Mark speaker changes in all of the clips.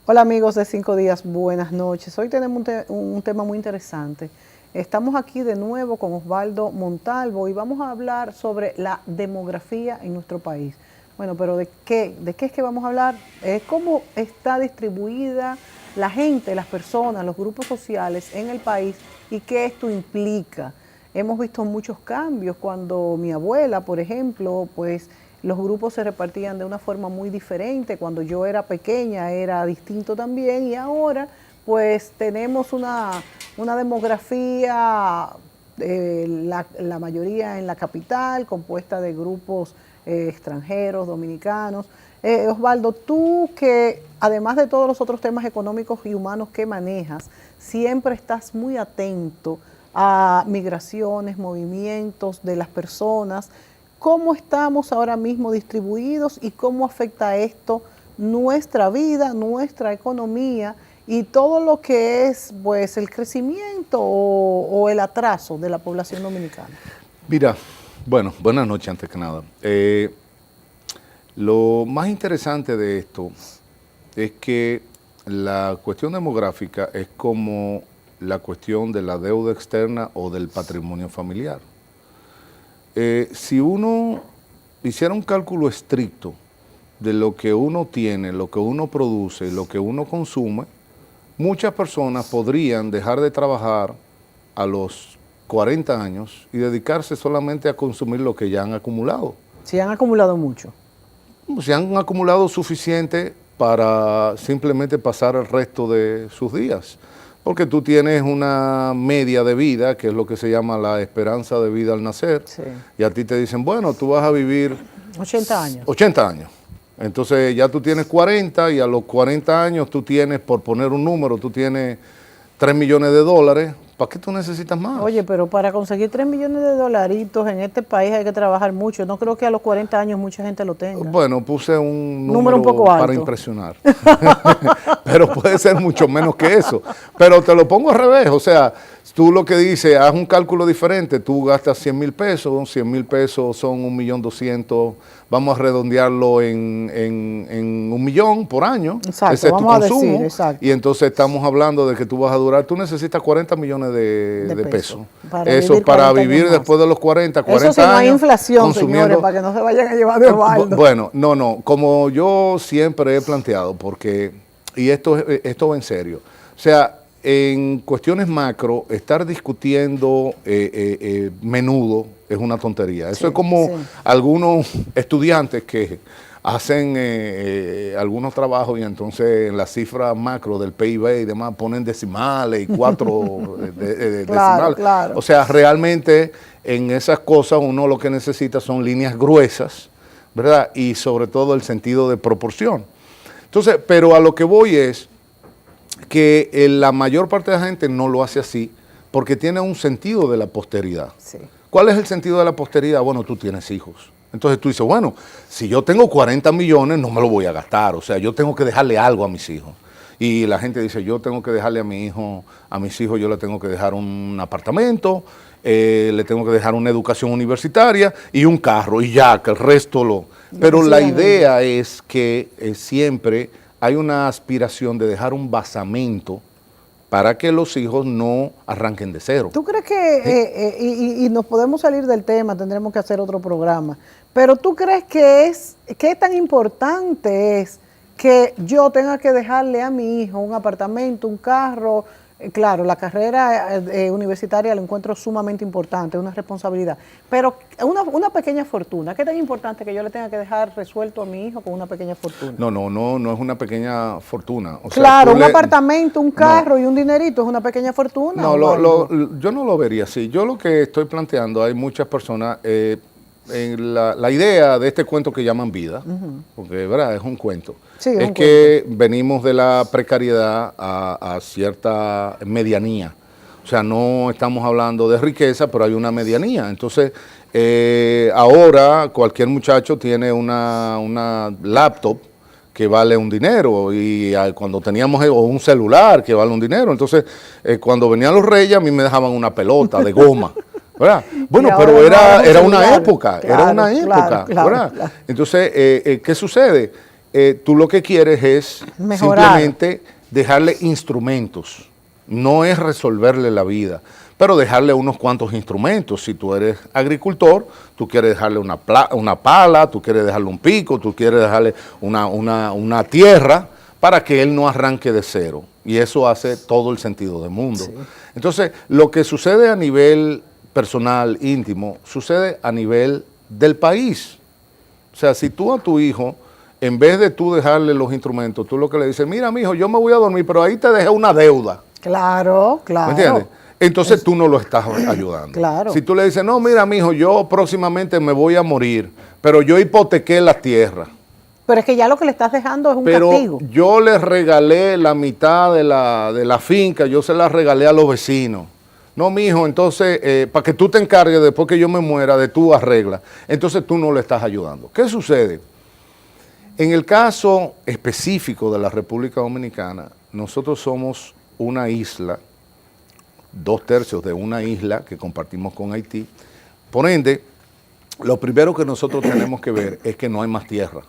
Speaker 1: Hola amigos de 5 días, buenas noches. Hoy tenemos un tema muy interesante. Estamos aquí de nuevo con Osvaldo Montalvo y vamos a hablar sobre la demografía en nuestro país. Bueno, pero ¿de qué? ¿De qué es que vamos a hablar? ¿Cómo está distribuida la gente, las personas, los grupos sociales en el país y qué esto implica? Hemos visto muchos cambios cuando mi abuela, por ejemplo, pues los grupos se repartían de una forma muy diferente. Cuando yo era pequeña era distinto también y ahora pues tenemos una demografía, la mayoría en la capital, compuesta de grupos extranjeros, dominicanos. Osvaldo, tú que además de todos los otros temas económicos y humanos que manejas, siempre estás muy atento a migraciones, movimientos de las personas. ¿Cómo estamos ahora mismo distribuidos y cómo afecta esto nuestra vida, nuestra economía y todo lo que es pues el crecimiento o el atraso de la población dominicana?
Speaker 2: Mira, bueno, buenas noches antes que nada. Lo más interesante de esto es que la cuestión demográfica es como la cuestión de la deuda externa o del patrimonio familiar. Si uno hiciera un cálculo estricto de lo que uno tiene, lo que uno produce, lo que uno consume, muchas personas podrían dejar de trabajar a los 40 años y dedicarse solamente a consumir lo que ya han acumulado.
Speaker 1: Sí, han acumulado mucho.
Speaker 2: Se han acumulado suficiente para simplemente pasar el resto de sus días. Porque tú tienes una media de vida, que es lo que se llama la esperanza de vida al nacer, sí. Y a ti te dicen, bueno, tú vas a vivir
Speaker 1: 80 años.
Speaker 2: 80 años. Entonces ya tú tienes 40 y a los 40 años tú tienes, por poner un número, tú tienes 3 millones de dólares. ¿Para qué tú necesitas más?
Speaker 1: Oye, pero para conseguir 3 millones de dolaritos en este país hay que trabajar mucho. No creo que a los 40 años mucha gente lo tenga.
Speaker 2: Bueno, puse un número
Speaker 1: un poco alto
Speaker 2: para impresionar. Pero puede ser mucho menos que eso. Pero te lo pongo al revés. O sea, tú lo que dices, haz un cálculo diferente. Tú gastas 100 mil pesos, 100 mil pesos son 1.200.000. Vamos a redondearlo en 1 millón por año.
Speaker 1: Exacto,
Speaker 2: ese es tu
Speaker 1: vamos
Speaker 2: consumo.
Speaker 1: A decir, exacto.
Speaker 2: Y entonces estamos hablando de que tú vas a durar, tú necesitas 40 millones de pesos. Eso para vivir después de los 40
Speaker 1: eso si
Speaker 2: años.
Speaker 1: No hay inflación, señores, para que no se vayan a llevar de Osvaldo.
Speaker 2: Bueno, no, como yo siempre he planteado, porque, y esto va en serio, o sea, en cuestiones macro, estar discutiendo menudo es una tontería. Eso es como algunos estudiantes que hacen algunos trabajos y entonces en la cifra macro del PIB y demás ponen decimales y 4 decimales. Claro. O sea, realmente en esas cosas uno lo que necesita son líneas gruesas, ¿verdad? Y sobre todo el sentido de proporción. Entonces, pero a lo que voy es que la mayor parte de la gente no lo hace así porque tiene un sentido de la posteridad. Sí. ¿Cuál es el sentido de la posteridad? Bueno, tú tienes hijos. Entonces tú dices, bueno, si yo tengo 40 millones no me lo voy a gastar, o sea, yo tengo que dejarle algo a mis hijos. Y la gente dice, yo tengo que dejarle a mis hijos yo le tengo que dejar un apartamento, le tengo que dejar una educación universitaria y un carro y ya, que el resto lo... Pero la idea es que siempre hay una aspiración de dejar un basamento para que los hijos no arranquen de cero.
Speaker 1: ¿Tú crees que, y nos podemos salir del tema, tendremos que hacer otro programa, pero tú crees que qué tan importante es que yo tenga que dejarle a mi hijo un apartamento, un carro? Claro, la carrera universitaria la encuentro sumamente importante, una responsabilidad, pero una pequeña fortuna, ¿qué tan importante que yo le tenga que dejar resuelto a mi hijo con una pequeña fortuna?
Speaker 2: No es una pequeña fortuna. O
Speaker 1: claro, sea, un apartamento, un carro y un dinerito es una pequeña fortuna.
Speaker 2: No, yo no lo vería así. Yo lo que estoy planteando, hay muchas personas, la idea de este cuento que llaman vida, porque ¿verdad? Es un cuento, sí, es que venimos de la precariedad a cierta medianía. O sea, no estamos hablando de riqueza, pero hay una medianía. Entonces, ahora cualquier muchacho tiene una laptop que vale un dinero, y cuando teníamos un celular que vale un dinero. Entonces, cuando venían los reyes, a mí me dejaban una pelota de goma. ¿Verdad? Bueno, pero era una época, ¿verdad? Entonces, ¿qué sucede? tú lo que quieres es
Speaker 1: Mejorar.
Speaker 2: simplemente dejarle instrumentos. No es resolverle la vida, pero dejarle unos cuantos instrumentos. Si tú eres agricultor, tú quieres dejarle una pala, tú quieres dejarle un pico, tú quieres dejarle una tierra para que él no arranque de cero. Y eso hace todo el sentido del mundo. Sí. Entonces, lo que sucede a nivel personal, íntimo, sucede a nivel del país. O sea, si tú a tu hijo, en vez de tú dejarle los instrumentos, tú lo que le dices, mira, mijo, yo me voy a dormir, pero ahí te dejé una deuda.
Speaker 1: Claro, claro.
Speaker 2: ¿Me entiendes? Entonces tú no lo estás ayudando.
Speaker 1: Claro.
Speaker 2: Si tú le dices, no, mira, mijo, yo próximamente me voy a morir, pero yo hipotequé la tierra.
Speaker 1: Pero es que ya lo que le estás dejando es un castigo.
Speaker 2: Pero yo le regalé la mitad de la finca, yo se la regalé a los vecinos. No, mijo, entonces, para que tú te encargues después que yo me muera de tu arregla, entonces tú no le estás ayudando. ¿Qué sucede? En el caso específico de la República Dominicana, nosotros somos una isla, 2/3 de una isla que compartimos con Haití. Por ende, lo primero que nosotros tenemos que ver es que no hay más tierra.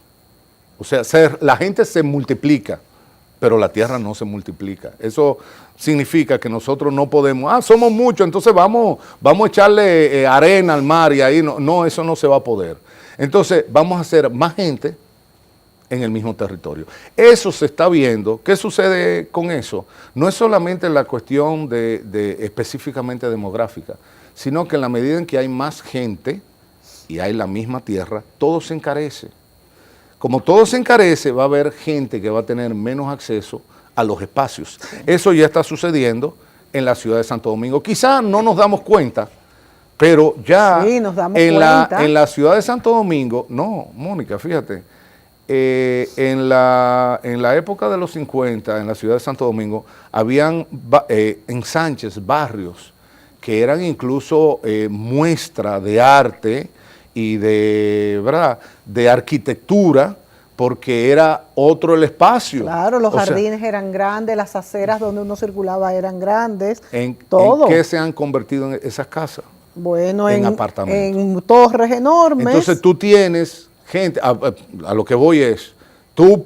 Speaker 2: O sea, la gente se multiplica, pero la tierra no se multiplica. Eso significa que nosotros no podemos, somos muchos, entonces vamos a echarle arena al mar y ahí no, eso no se va a poder. Entonces vamos a hacer más gente en el mismo territorio. Eso se está viendo. ¿Qué sucede con eso? No es solamente la cuestión de específicamente demográfica, sino que en la medida en que hay más gente y hay la misma tierra, todo se encarece. Como todo se encarece, va a haber gente que va a tener menos acceso a los espacios. Sí. Eso ya está sucediendo en la ciudad de Santo Domingo. Quizás no nos damos cuenta, pero ya
Speaker 1: sí, nos damos cuenta.
Speaker 2: En la ciudad de Santo Domingo, no, Mónica, fíjate, en la época de los 50, en la ciudad de Santo Domingo, habían ensanches, barrios, que eran incluso muestra de arte y de arquitectura, porque era otro el espacio.
Speaker 1: Claro, los jardines eran grandes, las aceras donde uno circulaba eran grandes,
Speaker 2: todo. ¿En qué se han convertido en esas casas?
Speaker 1: Bueno,
Speaker 2: en apartamentos.
Speaker 1: En torres enormes.
Speaker 2: Entonces tú tienes gente, a lo que voy es, tú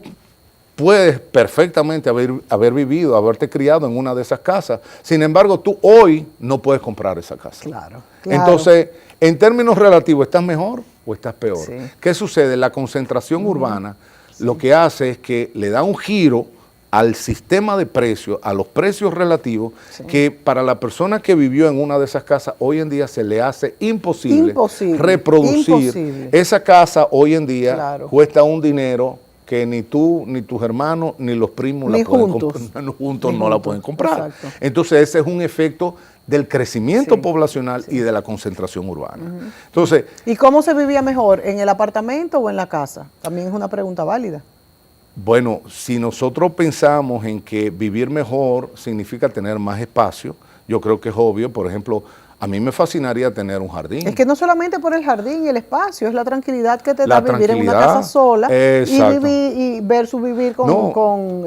Speaker 2: puedes perfectamente haber vivido, haberte criado en una de esas casas, sin embargo tú hoy no puedes comprar esa casa.
Speaker 1: Claro.
Speaker 2: Entonces, en términos relativos, ¿estás mejor o estás peor?
Speaker 1: Sí.
Speaker 2: ¿Qué sucede? La concentración urbana lo que hace es que le da un giro al sistema de precios, a los precios relativos, que para la persona que vivió en una de esas casas, hoy en día se le hace imposible reproducir. Esa casa hoy en día cuesta un dinero que ni tú, ni tus hermanos, ni los primos juntos no la pueden comprar. Exacto. Entonces ese es un efecto del crecimiento poblacional y de la concentración urbana. Entonces,
Speaker 1: ¿y cómo se vivía mejor? ¿En el apartamento o en la casa? También es una pregunta válida.
Speaker 2: Bueno, si nosotros pensamos en que vivir mejor significa tener más espacio, yo creo que es obvio. Por ejemplo, a mí me fascinaría tener un jardín.
Speaker 1: Es que no solamente por el jardín y el espacio, es la tranquilidad que te da vivir en una casa sola y versus vivir con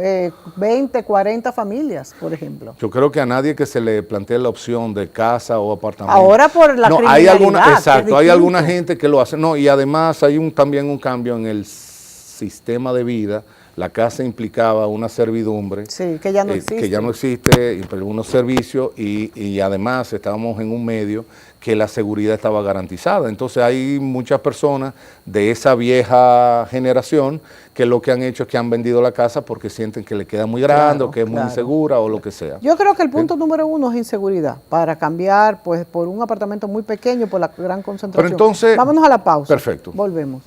Speaker 1: 20, 40 familias, por ejemplo.
Speaker 2: Yo creo que a nadie que se le plantee la opción de casa o apartamento.
Speaker 1: Ahora por la criminalidad.
Speaker 2: Exacto, hay alguna gente que lo hace. No, y además hay también un cambio en el sistema de vida. La casa implicaba una servidumbre
Speaker 1: que ya no existe.
Speaker 2: Que ya no existe, unos servicios y además estábamos en un medio que la seguridad estaba garantizada. Entonces hay muchas personas de esa vieja generación que lo que han hecho es que han vendido la casa porque sienten que le queda muy grande o que es muy insegura o lo que sea.
Speaker 1: Yo creo que el punto número uno es inseguridad, para cambiar pues por un apartamento muy pequeño, por la gran concentración.
Speaker 2: Pero entonces,
Speaker 1: vámonos a la pausa.
Speaker 2: Perfecto.
Speaker 1: Volvemos.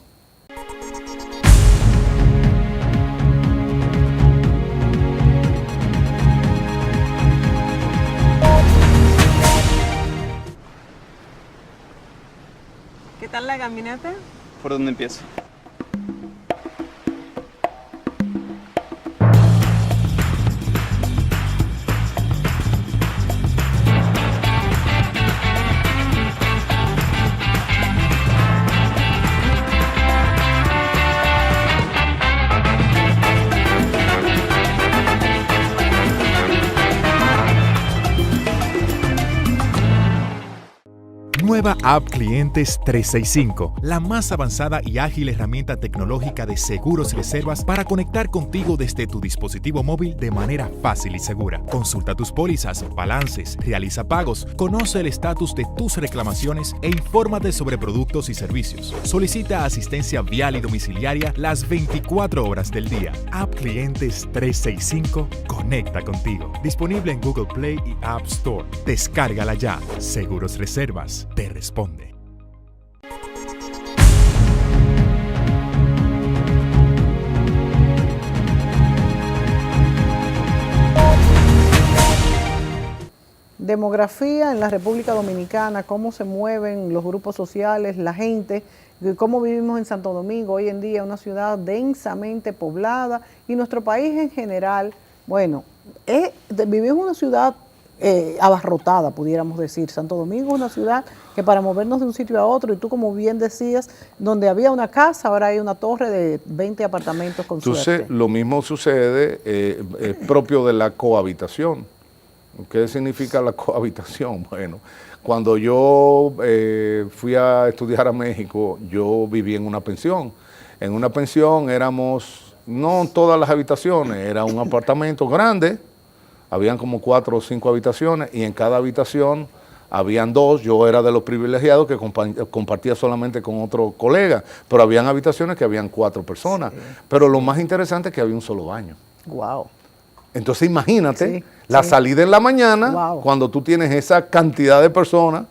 Speaker 3: ¿Qué tal la caminata?
Speaker 4: ¿Por dónde empiezo? Nueva App Clientes 365, la más avanzada y ágil herramienta tecnológica de seguros y reservas para conectar contigo desde tu dispositivo móvil de manera fácil y segura. Consulta tus pólizas, balances, realiza pagos, conoce el estatus de tus reclamaciones e infórmate sobre productos y servicios. Solicita asistencia vial y domiciliaria las 24 horas del día. App Clientes 365 conecta contigo. Disponible en Google Play y App Store. Descárgala ya. Seguros Reservas te responde.
Speaker 1: Demografía en la República Dominicana, cómo se mueven los grupos sociales, la gente, cómo vivimos en Santo Domingo hoy en día, una ciudad densamente poblada, y nuestro país en general, bueno, vivimos en una ciudad abarrotada, pudiéramos decir. Santo Domingo es una ciudad que para movernos de un sitio a otro, y tú como bien decías, donde había una casa, ahora hay una torre de 20 apartamentos con suerte.
Speaker 2: Lo mismo sucede, es propio de la cohabitación. ¿Qué significa la cohabitación? Bueno, cuando yo fui a estudiar a México, yo viví en una pensión. En una pensión éramos, no todas las habitaciones, era un apartamento grande, habían como 4 o 5 habitaciones, y en cada habitación habían 2, yo era de los privilegiados que compartía solamente con otro colega, pero habían habitaciones que habían 4 personas, sí. Pero lo más interesante es que había un solo baño.
Speaker 1: Wow.
Speaker 2: Entonces imagínate, la salida en la mañana, cuando tú tienes esa cantidad de personas.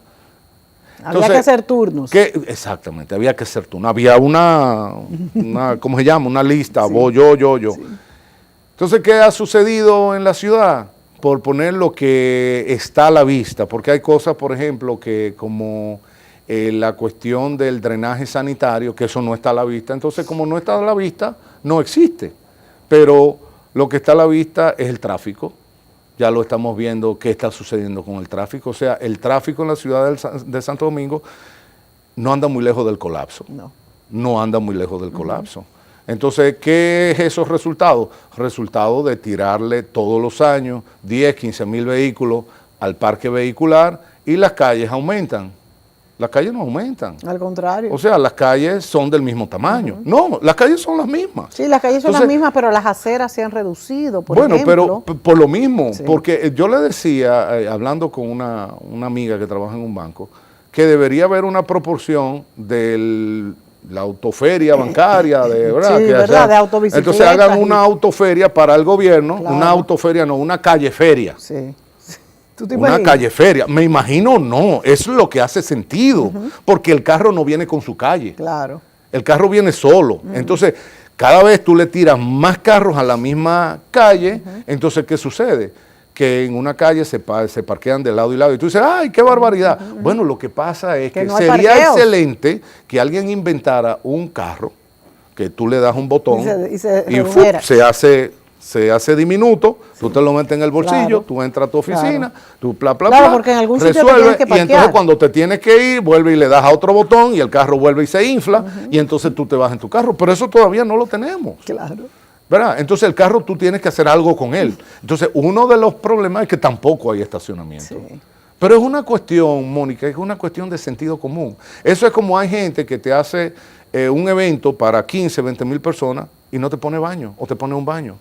Speaker 1: Había que hacer turnos.
Speaker 2: Exactamente, había que hacer turnos. Había una ¿cómo se llama? Una lista, vos, yo. Sí. Entonces, ¿qué ha sucedido en la ciudad? Por poner lo que está a la vista, porque hay cosas, por ejemplo, que como la cuestión del drenaje sanitario, que eso no está a la vista. Entonces, como no está a la vista, no existe. Pero lo que está a la vista es el tráfico. Ya lo estamos viendo qué está sucediendo con el tráfico. O sea, el tráfico en la ciudad de Santo Domingo no anda muy lejos del colapso. No anda muy lejos del colapso. Entonces, ¿qué es esos resultados? Resultado de tirarle todos los años 10, 15 mil vehículos al parque vehicular, y las calles aumentan. Las calles no aumentan.
Speaker 1: Al contrario.
Speaker 2: O sea, las calles son del mismo tamaño. No, las calles son las mismas.
Speaker 1: Sí, las calles son las mismas, pero las aceras se han reducido, por ejemplo.
Speaker 2: Bueno, pero por lo mismo, porque yo le decía, hablando con una amiga que trabaja en un banco, que debería haber una proporción de la autoferia bancaria, ¿verdad?
Speaker 1: Sí, ¿verdad? De autobicicletas.
Speaker 2: Entonces hagan una autoferia para el gobierno, una autoferia, no, una calleferia.
Speaker 1: Sí.
Speaker 2: Una calleferia, me imagino no, eso es lo que hace sentido, porque el carro no viene con su calle.
Speaker 1: Claro.
Speaker 2: El carro viene solo. Entonces, cada vez tú le tiras más carros a la misma calle, entonces, ¿qué sucede? Que en una calle se parquean de lado y lado, y tú dices, ¡ay, qué barbaridad! Bueno, lo que pasa es que
Speaker 1: no
Speaker 2: sería excelente que alguien inventara un carro, que tú le das un botón y se hace diminuto, tú te lo metes en el bolsillo, tú entras a tu oficina, tú
Speaker 1: porque en algún sitio te tienes que parquear.
Speaker 2: Y entonces cuando te tienes que ir, vuelve y le das a otro botón y el carro vuelve y se infla, y entonces tú te vas en tu carro. Pero eso todavía no lo tenemos.
Speaker 1: Claro.
Speaker 2: ¿Verdad? Entonces el carro tú tienes que hacer algo con él. Entonces uno de los problemas es que tampoco hay estacionamiento. Sí. Pero es una cuestión, Mónica, es una cuestión de sentido común. Eso es como hay gente que te hace un evento para 15, 20 mil personas y no te pone baño, o te pone un baño.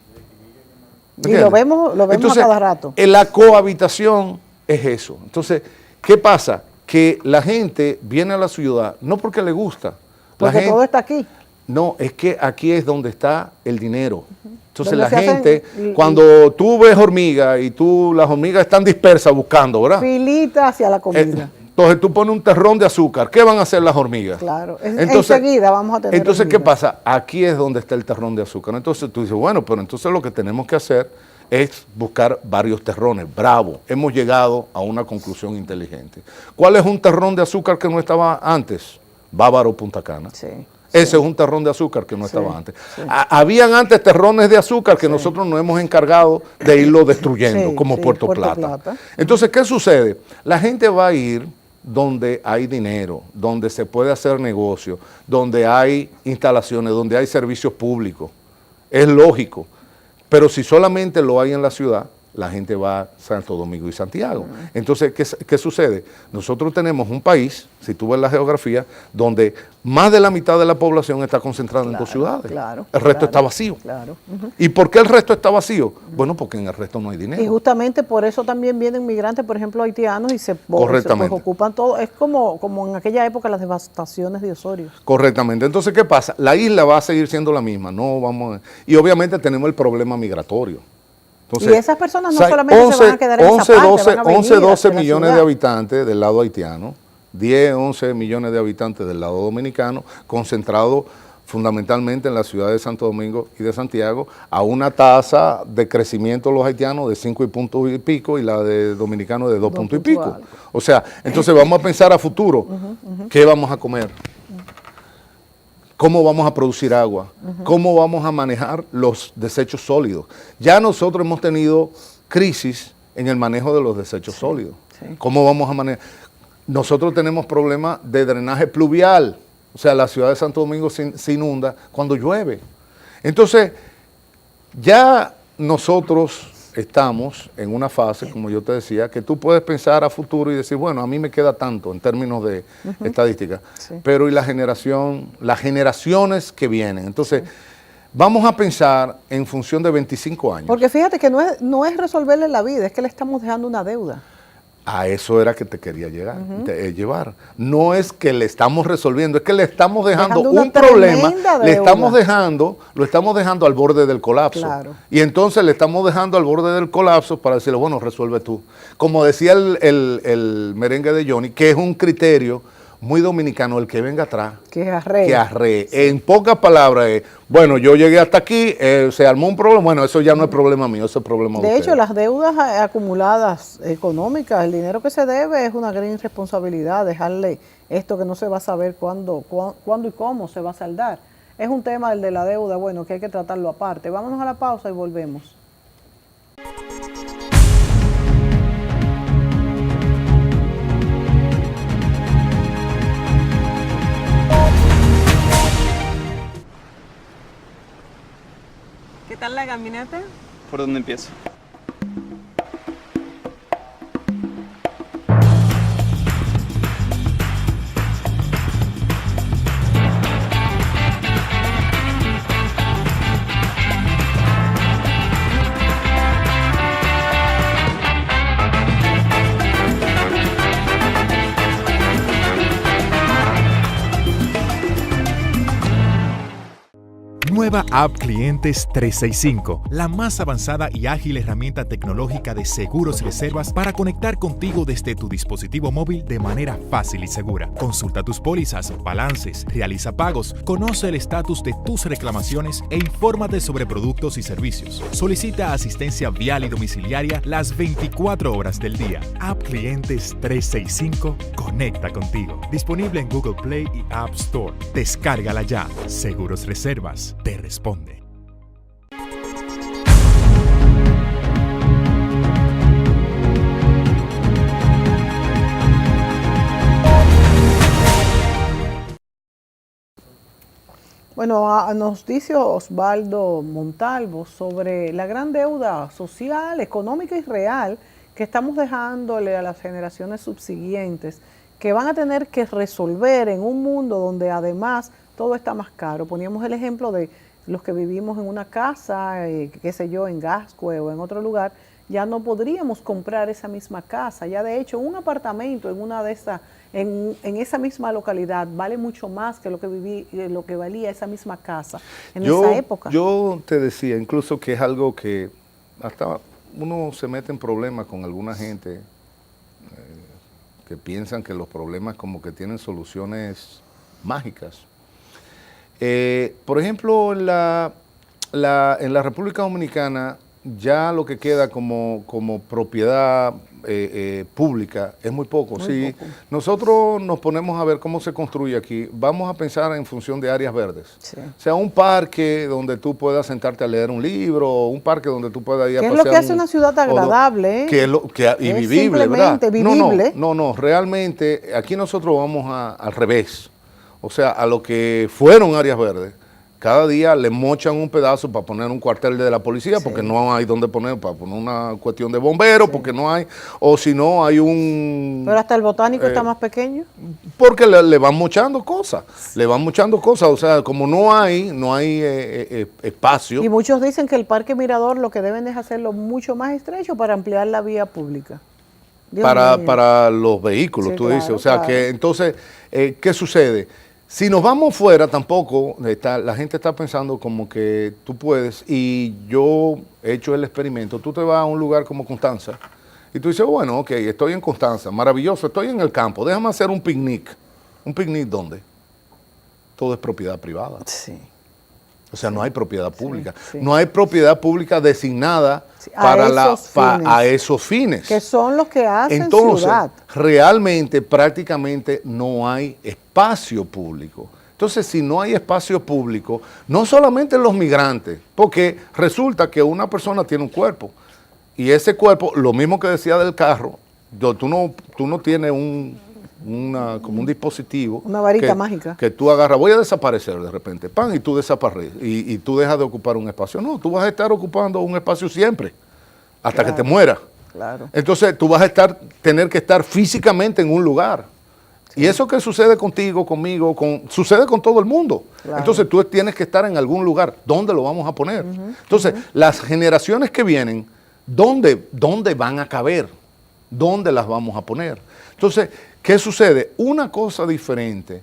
Speaker 1: Y lo vemos entonces, a cada rato.
Speaker 2: La cohabitación es eso. Entonces, ¿qué pasa? Que la gente viene a la ciudad no porque le gusta.
Speaker 1: Porque todo está aquí.
Speaker 2: No, es que aquí es donde está el dinero. Entonces la gente, cuando tú ves hormigas y las hormigas están dispersas buscando, ¿verdad?
Speaker 1: Filita hacia la comida.
Speaker 2: Entonces tú pones un terrón de azúcar, ¿qué van a hacer las hormigas?
Speaker 1: Claro, enseguida vamos a tener
Speaker 2: Entonces,
Speaker 1: hormigas.
Speaker 2: ¿qué pasa? Aquí es donde está el terrón de azúcar. Entonces tú dices, bueno, pero entonces lo que tenemos que hacer es buscar varios terrones. Bravo, hemos llegado a una conclusión inteligente. ¿Cuál es un terrón de azúcar que no estaba antes? Bávaro, Punta Cana.
Speaker 1: Sí.
Speaker 2: Ese es un terrón de azúcar que no estaba antes. Habían antes terrones de azúcar que nosotros nos hemos encargado de irlo destruyendo, como Puerto Plata. Entonces, ¿qué sucede? La gente va a ir donde hay dinero, donde se puede hacer negocio, donde hay instalaciones, donde hay servicios públicos. Es lógico. Pero si solamente lo hay en la ciudad, la gente va a Santo Domingo y Santiago. Entonces, ¿qué sucede? Nosotros tenemos un país, si tú ves la geografía, donde más de la mitad de la población está concentrada en dos ciudades. El resto está vacío. ¿Y por qué el resto está vacío? Bueno, porque en el resto no hay dinero.
Speaker 1: Y justamente por eso también vienen migrantes, por ejemplo, haitianos, y se ocupan todo. Es como en aquella época las devastaciones de Osorio.
Speaker 2: Correctamente. Entonces, ¿qué pasa? La isla va a seguir siendo la misma. Y obviamente tenemos el problema migratorio. Entonces,
Speaker 1: y esas personas no solamente se van a quedar en esa parte,
Speaker 2: 11, 12 millones de habitantes del lado haitiano, 10, 11 millones de habitantes del lado dominicano, concentrados fundamentalmente en la ciudad de Santo Domingo y de Santiago, a una tasa de crecimiento de los haitianos de 5 puntos y pico y la de dominicanos de 2 puntos y pico. O sea, entonces vamos a pensar a futuro, ¿qué vamos a comer? ¿Cómo vamos a producir agua? ¿Cómo vamos a manejar los desechos sólidos? Ya nosotros hemos tenido crisis en el manejo de los desechos sólidos. ¿Cómo vamos a manejar? Nosotros tenemos problemas de drenaje pluvial. O sea, la ciudad de Santo Domingo se inunda cuando llueve. Entonces, ya nosotros estamos en una fase, como yo te decía, que tú puedes pensar a futuro y decir, bueno, a mí me queda tanto en términos de estadística, pero y las generaciones que vienen. Entonces, vamos a pensar en función de 25 años.
Speaker 1: Porque fíjate que no es resolverle la vida, es que le estamos dejando una deuda.
Speaker 2: A eso era que te quería llevar. No es que le estamos resolviendo, es que le estamos dejando un problema, lo estamos dejando al borde del colapso. Y entonces le estamos dejando al borde del colapso para decirle, bueno, resuelve tú. Como decía el merengue de Johnny, que es un criterio muy dominicano, el que venga atrás, que arree. En pocas palabras, bueno, yo llegué hasta aquí, se armó un problema, bueno, eso ya no es problema mío, eso es problema de ustedes.
Speaker 1: De hecho, las deudas acumuladas económicas, el dinero que se debe es una gran irresponsabilidad, dejarle esto que no se va a saber cuándo y cómo se va a saldar. Es un tema el de la deuda, bueno, que hay que tratarlo aparte. Vámonos a la pausa y volvemos.
Speaker 3: ¿Qué tal la caminata?
Speaker 5: ¿Por dónde empiezo?
Speaker 4: Nueva App Clientes 365, la más avanzada y ágil herramienta tecnológica de seguros y reservas para conectar contigo desde tu dispositivo móvil de manera fácil y segura. Consulta tus pólizas, balances, realiza pagos, conoce el estatus de tus reclamaciones e infórmate sobre productos y servicios. Solicita asistencia vial y domiciliaria las 24 horas del día. App Clientes 365 conecta contigo. Disponible en Google Play y App Store. Descárgala ya. Seguros Reservas te responde.
Speaker 1: Bueno, nos dice Osvaldo Montalvo sobre la gran deuda social, económica y real que estamos dejándole a las generaciones subsiguientes, que van a tener que resolver en un mundo donde además todo está más caro. Poníamos el ejemplo de los que vivimos en una casa, qué sé yo, en Gascue o en otro lugar, ya no podríamos comprar esa misma casa. Ya de hecho un apartamento en una de esas, en esa misma localidad vale mucho más que lo que valía esa misma casa en esa época.
Speaker 2: Yo te decía incluso que es algo que hasta uno se mete en problemas con alguna gente que piensan que los problemas como que tienen soluciones mágicas. Por ejemplo, en la República Dominicana ya lo que queda como propiedad pública es muy poco. Si nosotros nos ponemos a ver cómo se construye aquí, vamos a pensar en función de áreas verdes. Sí. O sea, un parque donde tú puedas sentarte a leer un libro, un parque donde tú puedas ir a pasear.
Speaker 1: ¿Qué es lo que hace una ciudad agradable?
Speaker 2: Y vivible, ¿verdad?
Speaker 1: Vivible.
Speaker 2: No, realmente aquí nosotros vamos al revés. O sea, a lo que fueron áreas verdes, cada día le mochan un pedazo para poner un cuartel de la policía, porque no hay donde poner, para poner una cuestión de bomberos, porque no hay, o si no hay un...
Speaker 1: Pero hasta el botánico está más pequeño.
Speaker 2: Porque le van mochando cosas, o sea, como no hay espacio.
Speaker 1: Y muchos dicen que el Parque Mirador lo que deben es hacerlo mucho más estrecho para ampliar la vía pública.
Speaker 2: Para los vehículos,
Speaker 1: Sí,
Speaker 2: tú dices.
Speaker 1: claro,
Speaker 2: O sea,
Speaker 1: claro.
Speaker 2: que entonces, ¿qué sucede? Si nos vamos fuera, tampoco, la gente está pensando como que tú puedes, y yo he hecho el experimento, tú te vas a un lugar como Constanza, y tú dices, bueno, ok, estoy en Constanza, maravilloso, estoy en el campo, déjame hacer un picnic. ¿Un picnic dónde? Todo es propiedad privada.
Speaker 1: Sí.
Speaker 2: O sea, no hay propiedad pública.
Speaker 1: sí.
Speaker 2: No hay propiedad pública designada
Speaker 1: Sí,
Speaker 2: a esos fines.
Speaker 1: Que son los que hacen
Speaker 2: Entonces,
Speaker 1: ciudad.
Speaker 2: realmente, prácticamente no hay espacio público. Entonces, si no hay espacio público, no solamente los migrantes, porque resulta que una persona tiene un cuerpo, y ese cuerpo, lo mismo que decía del carro, tú no tienes como un dispositivo.
Speaker 1: Una varita mágica.
Speaker 2: Que tú agarras, voy a desaparecer de repente, pan, y tú desapareces, y tú dejas de ocupar un espacio. No, tú vas a estar ocupando un espacio siempre, hasta que te mueras.
Speaker 1: Claro.
Speaker 2: Entonces tú vas a tener que estar físicamente en un lugar. Y eso que sucede contigo, conmigo, sucede con todo el mundo.
Speaker 1: Claro.
Speaker 2: Entonces tú tienes que estar en algún lugar. ¿Dónde lo vamos a poner? Entonces, las generaciones que vienen, ¿dónde van a caber? ¿Dónde las vamos a poner? Entonces, ¿qué sucede? Una cosa diferente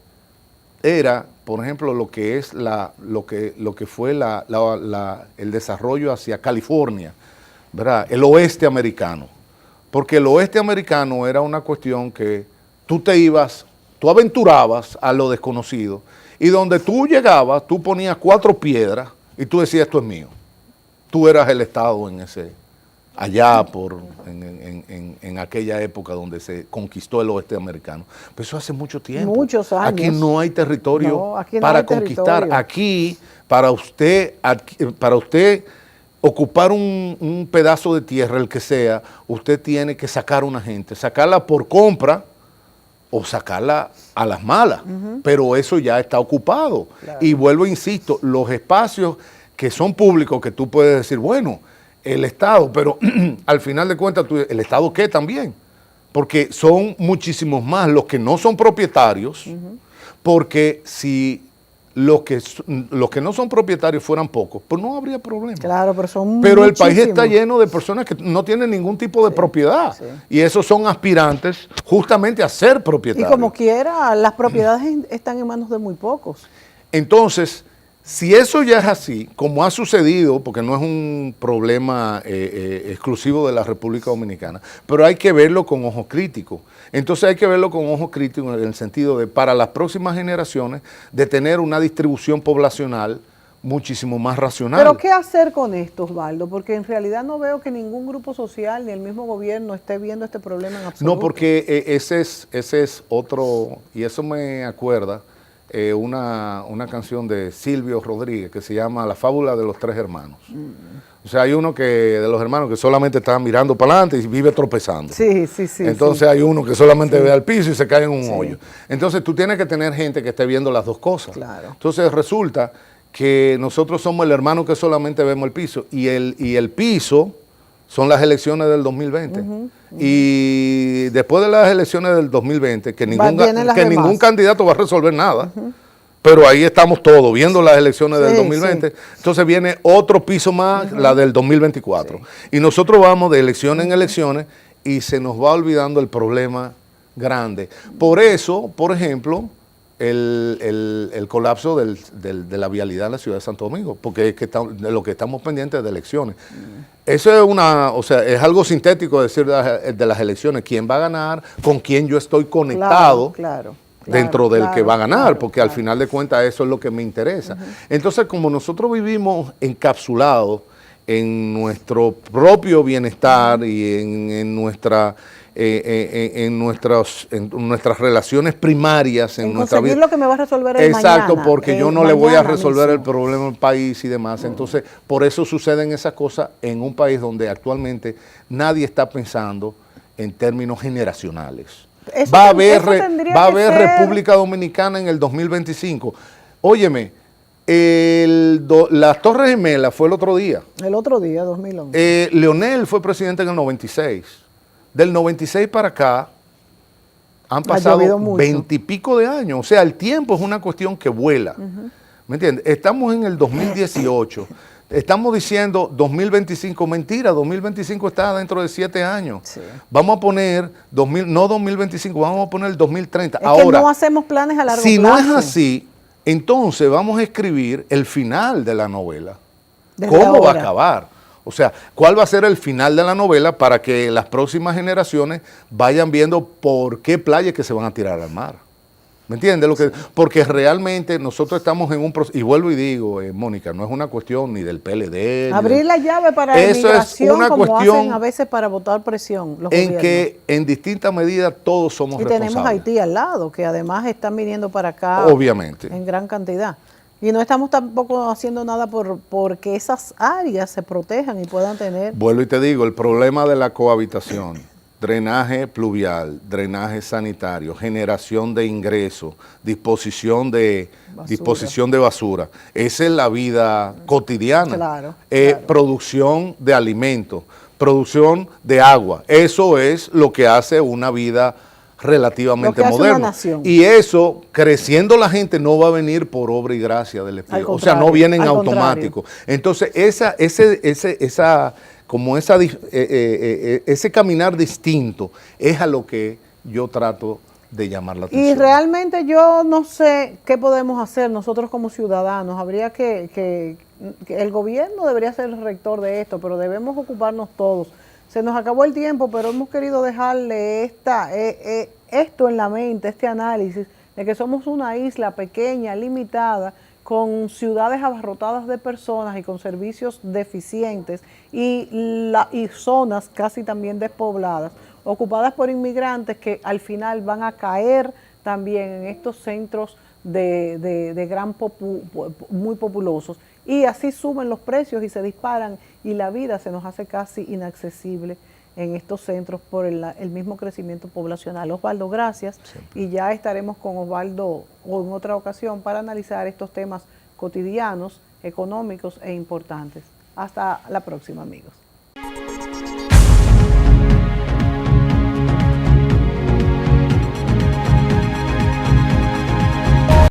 Speaker 2: era, por ejemplo, lo que es lo que fue el desarrollo hacia California, ¿verdad? El oeste americano. Porque el oeste americano era una cuestión que tú aventurabas a lo desconocido, y donde tú llegabas, tú ponías 4 piedras y tú decías, esto es mío. Tú eras el Estado allá en aquella época donde se conquistó el oeste americano. Pero eso hace mucho tiempo.
Speaker 1: Muchos años.
Speaker 2: Aquí no hay territorio
Speaker 1: No, aquí no
Speaker 2: para
Speaker 1: hay
Speaker 2: conquistar.
Speaker 1: territorio.
Speaker 2: Aquí, para usted ocupar un pedazo de tierra, el que sea, usted tiene que sacar a una gente, sacarla por compra o sacarla a las malas, pero eso ya está ocupado.
Speaker 1: Claro.
Speaker 2: Y vuelvo, insisto, los espacios que son públicos, que tú puedes decir, bueno, el Estado, pero al final de cuentas, ¿el Estado qué también? Porque son muchísimos más los que no son propietarios, porque si los que no son propietarios fueran pocos, pues no habría problema.
Speaker 1: Claro, pero son
Speaker 2: Pero el país
Speaker 1: muchísimos.
Speaker 2: está lleno de personas que no tienen ningún tipo de propiedad,
Speaker 1: sí.
Speaker 2: y esos son aspirantes justamente a ser
Speaker 1: Y
Speaker 2: propietarios.
Speaker 1: como quiera, las propiedades están en manos de muy pocos.
Speaker 2: Entonces, si eso ya es así, como ha sucedido, porque no es un problema exclusivo de la República Dominicana, pero hay que verlo con ojos críticos. Entonces hay que verlo con ojos críticos en el sentido de, para las próximas generaciones, de tener una distribución poblacional muchísimo más racional.
Speaker 1: Pero ¿qué hacer con esto, Osvaldo? Porque en realidad no veo que ningún grupo social ni el mismo gobierno esté viendo este problema en absoluto.
Speaker 2: No, porque ese es otro, y eso me acuerda una canción de Silvio Rodríguez que se llama La fábula de los 3 hermanos. O sea, hay uno de los hermanos que solamente está mirando para adelante y vive tropezando.
Speaker 1: Sí.
Speaker 2: Entonces hay uno que solamente ve al piso y se cae en un hoyo. Entonces tú tienes que tener gente que esté viendo las dos cosas.
Speaker 1: Claro.
Speaker 2: Entonces resulta que nosotros somos el hermano que solamente vemos el piso, y el piso son las elecciones del 2020. Y después de las elecciones del 2020, que ningún candidato va a resolver nada, pero ahí estamos todos viendo las elecciones del 2020. Entonces viene otro piso más, la del 2024. Y nosotros vamos de elecciones en elecciones y se nos va olvidando el problema grande. Por eso, por ejemplo, el colapso de la vialidad en la ciudad de Santo Domingo, porque es que de lo que estamos pendientes de elecciones. Eso es algo sintético decir de las elecciones, quién va a ganar, con quién yo estoy conectado dentro del que va a ganar, porque al final de cuentas eso es lo que me interesa. Entonces, como nosotros vivimos encapsulados en nuestro propio bienestar y en nuestras relaciones primarias, en nuestra vida.
Speaker 1: Lo que me va a resolver el
Speaker 2: Exacto,
Speaker 1: mañana,
Speaker 2: porque yo no le voy a resolver
Speaker 1: mismo
Speaker 2: el problema del país y demás. Entonces, por eso suceden esas cosas en un país donde actualmente nadie está pensando en términos generacionales. Va a haber
Speaker 1: ser
Speaker 2: República Dominicana en el 2025. Óyeme, Las Torres Gemelas fue el otro día.
Speaker 1: El otro día, 2011.
Speaker 2: Leonel fue presidente en el 96. Del 96 para acá han pasado
Speaker 1: llovido mucho.
Speaker 2: 20 y pico de años. O sea, el tiempo es una cuestión que vuela. ¿Me entiendes? Estamos en el 2018. Estamos diciendo 2025, mentira, 2025 está dentro de 7 años.
Speaker 1: Sí.
Speaker 2: Vamos a poner, no 2025, vamos a poner el 2030.
Speaker 1: Es
Speaker 2: Ahora,
Speaker 1: que no hacemos planes a largo
Speaker 2: si
Speaker 1: plazo.
Speaker 2: no es así, entonces vamos a escribir el final de la novela.
Speaker 1: Desde
Speaker 2: ¿Cómo va a
Speaker 1: ahora.
Speaker 2: acabar? O sea, ¿cuál va a ser el final de la novela para que las próximas generaciones vayan viendo por qué playas que se van a tirar al mar? ¿Me entiendes? Porque realmente nosotros estamos en un proceso, y vuelvo y digo, Mónica, no es una cuestión ni del PLD.
Speaker 1: Abrir la llave para la
Speaker 2: Eso es
Speaker 1: migración,
Speaker 2: una
Speaker 1: como
Speaker 2: cuestión
Speaker 1: hacen a veces para botar presión los
Speaker 2: en
Speaker 1: gobiernos.
Speaker 2: que en distintas medidas todos somos
Speaker 1: Y
Speaker 2: responsables.
Speaker 1: tenemos Haití al lado, que además están viniendo para acá
Speaker 2: Obviamente.
Speaker 1: en gran cantidad. Y no estamos tampoco haciendo nada porque esas áreas se protejan y puedan tener...
Speaker 2: Vuelvo y te digo, el problema de la cohabitación, drenaje pluvial, drenaje sanitario, generación de ingresos, disposición de basura. Esa es la vida cotidiana.
Speaker 1: Claro,
Speaker 2: Producción de alimentos, producción de agua. Eso es lo que hace una vida relativamente
Speaker 1: Lo que hace
Speaker 2: moderna.
Speaker 1: una nación.
Speaker 2: Y eso, creciendo la gente, no va a venir por obra y gracia del Espíritu. O sea, no viene en automático. Entonces, ese caminar distinto es a lo que yo trato de llamar la atención.
Speaker 1: Y realmente yo no sé qué podemos hacer nosotros como ciudadanos. Habría que el gobierno debería ser el rector de esto, pero debemos ocuparnos todos. Se nos acabó el tiempo, pero hemos querido dejarle esto en la mente, este análisis de que somos una isla pequeña, limitada, con ciudades abarrotadas de personas y con servicios deficientes y zonas casi también despobladas, ocupadas por inmigrantes que al final van a caer también en estos centros muy populosos. Y así suben los precios y se disparan y la vida se nos hace casi inaccesible en estos centros por el mismo crecimiento poblacional. Osvaldo, gracias. Sí. Y ya estaremos con Osvaldo en otra ocasión para analizar estos temas cotidianos, económicos e importantes. Hasta la próxima, amigos.